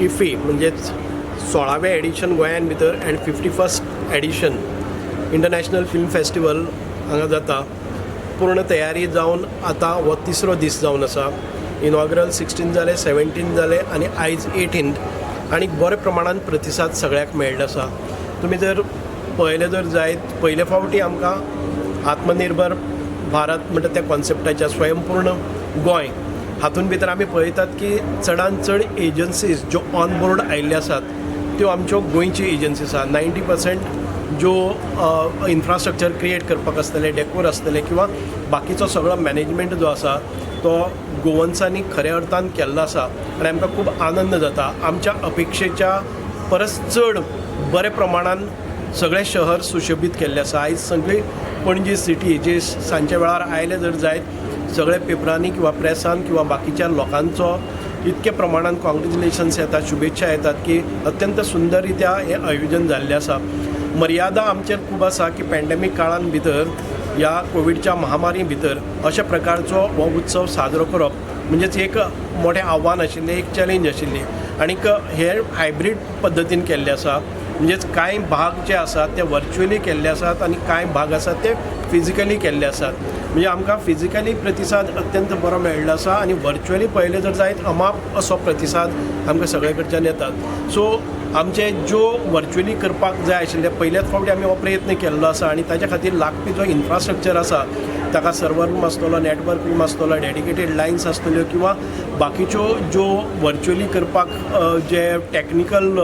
Iffy म्हणजेच 16वें edition गोंयान भितर and 51st edition international film festival हांगा जाता. पूर्ण तयारी जावन आतां हो तिसरो दीस जावन आसा. इनॉग्रल 16 जाले, 17 जाले आनी आयज 18th आनी बरे प्रमाणात प्रतिसाद सगळ्याक मेळ्ळो आसा. तुमी जर पळयलें जर जायत पयले फावटी आमकां आत्मनिर्भर भारत म्हणटा त्या कॉन्सेप्टाच्या स्वयंपूर्ण गोंय हातूंत भितर आमी पळयतात की चडांत चड एजन्सीज ज्यो ऑन बोर्ड आयिल्ल्यो आसात त्यो आमच्यो गोंयची एजन्सीज आसा. 90% ज्यो इन्फ्रास्ट्रक्चर क्रिएट करपाक आसतले, डेकोर आसतले किंवा बाकीचो सगळो मॅनेजमेंट जो आसा तो गोवन्सांनी खऱ्या अर्थान केल्लो आसा आनी आमकां खूब आनंद जाता. आमच्या अपेक्षेच्या परस चड बरे प्रमाणान सगळे शहर सुशोभीत केल्ले आसा. आयज सगळी पणजी सिटी जे सांजच्या वेळार आयले जर जायत सगळे पेपरांनी किंवा प्रेसान किंवा बाकीच्या लोकांचो इतके प्रमाणात कॉंग्रेच्युलेशन्स येतात, शुभेच्छा येतात की अत्यंत सुंदर रित्या हे आयोजन जाल्लें आसा. मर्यादा आमचेर खूब आसा की पॅन्डेमीक काळान भितर ह्या कोविडच्या महामारी भितर अशा प्रकारचो हो उत्सव साजरो करप म्हणजेच एक मोठें आव्हान आशिल्लें, एक चॅलेंज आशिल्ली. आनीक हे हायब्रीड पद्दतीन केल्ले आसा. म्हणजेच कांय भाग जे आसात ते वर्च्युअली केल्ले आसात आनी कांय भाग आसात ते फिजिकली केल्ले आसात. म्हणजे आमकां फिजिकली प्रतिसाद अत्यंत बरो मेळ्ळो आसा आनी वर्च्युअली पळयलें जर जायत अमाप असो प्रतिसाद आमकां सगळे कडच्यान येतात. सो आमचे ज्यो वर्च्युअली करपाक जाय आशिल्ले पयल्याच फावटी आमी हो प्रयत्न केल्लो आसा आनी ताच्या खातीर लागपी जो इन्फ्रास्ट्रक्चर आसा ताका सर्वर रूम आसतलो, नेटवर्क रूम आसतलो, डेडिकेटेड लायन्स आसतल्यो किंवा बाकीच्यो ज्यो वर्च्युअली करपाक जे टॅक्निकल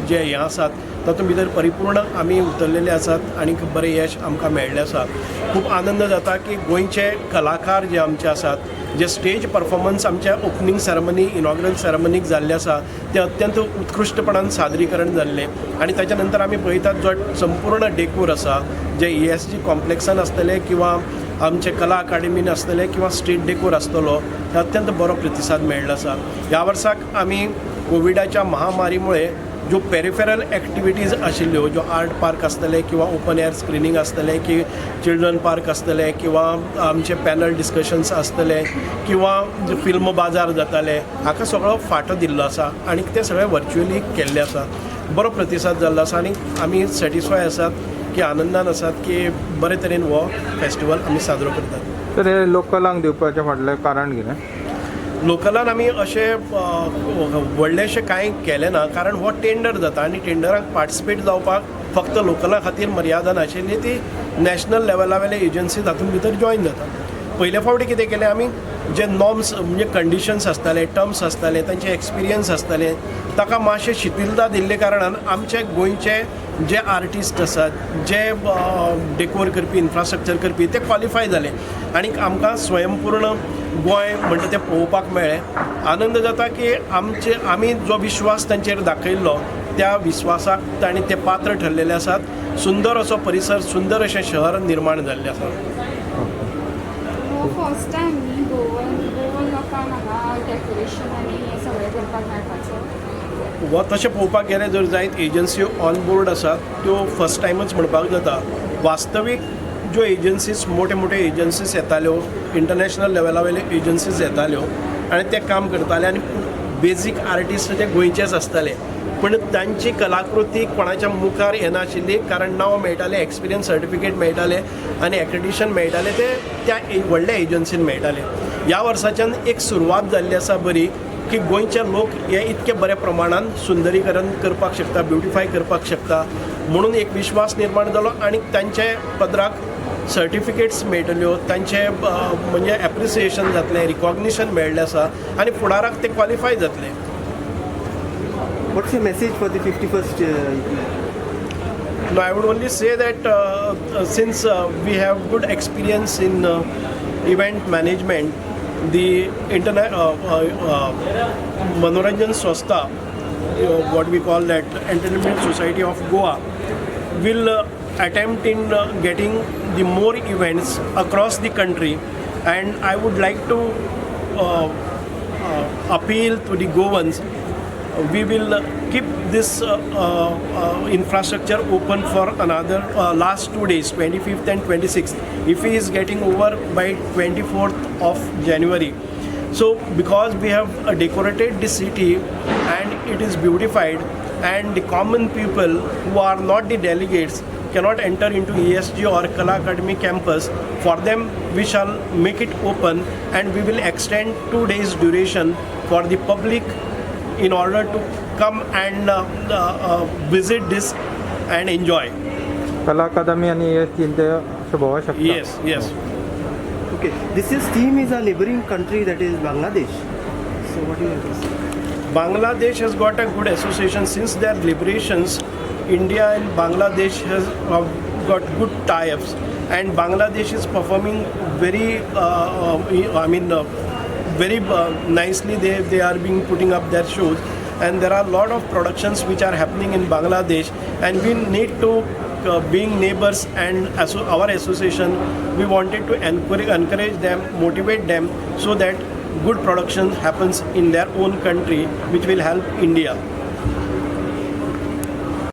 जे हें आसात तातूंत भितर परिपूर्ण आमी उतरलेले आसात आनी बरें यश आमकां मेळ्ळें आसा. खूब आनंद जाता की गोंयचे कलाकार जे आमचे आसात, जे स्टेज परफॉर्मन्स आमच्या ओपनिंग सेरेमनी, इनॉग्रल सेरेमनीक जाल्ले आसा ते अत्यंत उत्कृश्टपणान सादरीकरण जाल्लें. आनी ताच्या नंतर आमी पळयतात जो संपूर्ण डेकोर आसा जे ESG कॉम्प्लेक्सान आसतले किंवा आमचे कला अकादेमीन आसतले किंवा स्ट्रीट डेकोर आसतलो हे अत्यंत बरो प्रतिसाद मेळ्ळो आसा. ह्या वर्साक आमी कोविडाच्या महामारीमुळे ज्यो पेरिफेरल एक्टिविटीज आशिल्ल्यो, ज्यो आर्ट पार्क आसतले किंवा ओपन एअर स्क्रिनींग आसतले की चिल्ड्रन पार्क आसतले किंवा आमचे पॅनल डिस्कशन्स आसतले किंवा फिल्म बाजार जाताले, हाका सगळो फाटो दिल्लो आसा आनी ते सगळे वर्च्युअली केल्ले आसा. बरो प्रतिसाद जाल्लो आसा आनी आमी सॅटिस्फाय आसात की आनंदान आसात की बरे तरेन हो फेस्टिवल आमी साजरो करतात. तर हे लोकलांक दिवपाचें फाटलें कारण कितें? लोकलान आमी अशें व्हडलेशें कांय केलें ना, कारण हो टेंडर जाता आनी टेंडराक पार्टिसिपेट जावपाक फक्त लोकला खातीर मर्यादा नाशिल्ली, ती नॅशनल लेवला वयले एजन्सी तातूंत भितर जॉयन जाता. पयले फावटी कितें केलें आमी, जे नॉर्म्स म्हणजे कंडिशन्स आसताले, टर्म्स आसताले, तांचे एक्सपिरियन्स आसताले, ताका मातशें शिथिलता दिल्ले कारणान आमचे गोंयचे जे आर्टिस्ट आसात, जे डेकोर करपी, इन्फ्रास्ट्रक्चर करपी ते क्वॉलिफाय जाले आनी आमकां स्वयंपूर्ण गोंय म्हणटा तें पळोवपाक मेळ्ळें. आनंद जाता की आमी जो विश्वास तांचेर दाखयल्लो त्या विश्वासाक तांणी ते पात्र ठरलेले आसात. सुंदर असो परिसर, सुंदर अशें शहर निर्माण जाल्लें आसा. फर्स्ट टायम न्ही गोवन लोकांक हांगा डेकोरेशन आनी हें सगळें करपाक मेळपाचो. व तशें पळोवपाक गेलें जर जायत एजन्सी ऑन बोर्ड आसात त्यो फर्स्ट टायमच म्हणपाक जाता. वास्तवीक ज्यो एजन्सीज मोठे मोठे एजन्सीज येताल्यो, इंटरनॅशनल लेवला वयल्यो एजन्सीज येताल्यो आनी ते काम करताले आनी बेजीक आर्टिस्ट ते गोंयचेच आसताले, पण तांची कलाकृती कोणाच्या मुखार येनाशिल्ली, कारण नांव मेळटालें, एक्सपिरियन्स सर्टिफिकेट मेळटालें आनी एक्रेडिशन मेळटालें ते त्या व्हडल्या एजन्सीन मेळटालें. ह्या वर्साच्यान एक सुरवात जाल्ली आसा बरी की गोंयचे लोक हे इतके बऱ्या प्रमाणान सुंदरीकरण करपाक शकता, ब्युटिफाय करपाक शकता म्हणून एक विश्वास निर्माण जालो आनी तांचे पदराक सर्टिफिकेट्स मेळटल्यो, तांचे म्हणजे एप्रिसिएशन जातलें, रिकॉग्निशन मेळ्ळें आसा आनी फुडाराक ते क्वॉलिफाय जातले. What's your message for the 51st No, I would only say that since we have good experience in event management, the Manoranjan Swastha, what we call that Entertainment Society of Goa, will attempt in getting the more events across the country, and I would like to appeal to the Goans. We will keep this infrastructure open for another last 2 days, 25th and 26th. If he is getting over by 24th of January. So because we have decorated the city and it is beautified, and the common people who are not the delegates cannot enter into ESG or Kala Academy campus. For them, we shall make it open, and we will extend 2 days duration for the public in order to come and visit this and enjoy. कला अकादमी आणि ESG ते असं बोलू शकता. Yes, yes. Okay, this is theme is a neighboring country, that is Bangladesh. So what do you have to say? Bangladesh has got a good association since their liberations. India and Bangladesh has got good tie-ups, and Bangladesh is performing very, very nicely. They are being putting up their shows, and there are a lot of productions which are happening in Bangladesh, and we need to. Being neighbors and our association, we wanted to encourage them, motivate them, so that good production happens in their own country, which will help India.